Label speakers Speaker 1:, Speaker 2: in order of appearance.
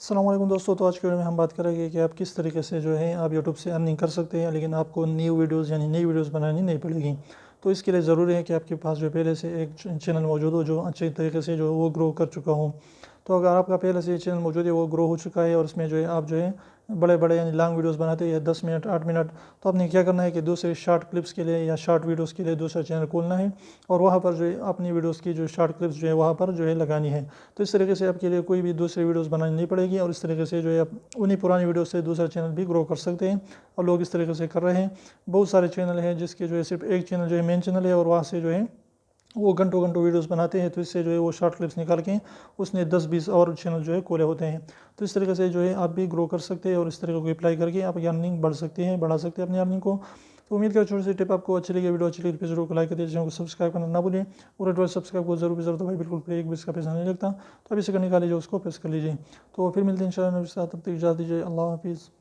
Speaker 1: अस्सलाम वालेकुम दोस्तों। तो आज के वीडियो में हम बात करेंगे कि आप किस तरीके से जो है आप यूट्यूब से अर्निंग कर सकते हैं, लेकिन आपको न्यू वीडियोस यानी नई वीडियोस बनानी नहीं पड़ेगी। तो इसके लिए ज़रूरी है कि आपके पास जो पहले से एक चैनल मौजूद हो जो अच्छे तरीके से जो वो ग्रो कर चुका हो। तो अगर आपका पहले से चैनल मौजूद है, वो ग्रो हो चुका है और उसमें जो है आप जो है बड़े बड़े यानी लॉन्ग वीडियोस बनाते हैं 10 मिनट 8 मिनट, तो आपने क्या करना है कि दूसरे शॉर्ट क्लिप्स के लिए या शॉर्ट वीडियोस के लिए दूसरा चैनल खोलना है और वहाँ पर जो है अपनी वीडियोस की जो शॉर्ट क्लिप्स जो है वहाँ पर जो है लगानी है। तो इस तरीके से आपके लिए कोई भी दूसरी वीडियोस बनानी नहीं पड़ेगी और इस तरीके से जो है आप उन्हीं पुरानी वीडियो से दूसरा चैनल भी ग्रो कर सकते हैं और लोग इस तरीके से कर रहे हैं। बहुत सारे चैनल हैं जिसके जो है सिर्फ एक चैनल जो है मेन चैनल है और वहाँ से जो है वो घंटों घंटों वीडियोस बनाते हैं। तो इससे जो है वो शॉर्ट क्लिप्स निकाल के उसने 10-20 और चैनल जो है खोले होते हैं। तो इस तरीके से जो है आप भी ग्रो कर सकते हैं और इस तरीके को अप्लाई करके आप अर्निंग बढ़ा सकते हैं अपनी अर्निंग को। तो उम्मीद करता हूँ छोटी सी टिप आपको अच्छी लगी, वीडियो अच्छी लगी तो जरूर लाइक कर दीजिए, चैनल को सब्सक्राइब करना ना भूलिए और रेड वाले सब्सक्राइब को जरूर दबाइए, बिल्कुल फ्री, एक भी इसका पैसा नहीं लगता। तो अभी से करने का लीजिए उसको प्रेस कर लीजिए। तो फिर मिलते हैं इंशाल्लाह नए वीडियो के साथ, तब तक इजाज़त दीजिए। अल्लाह हाफिज़।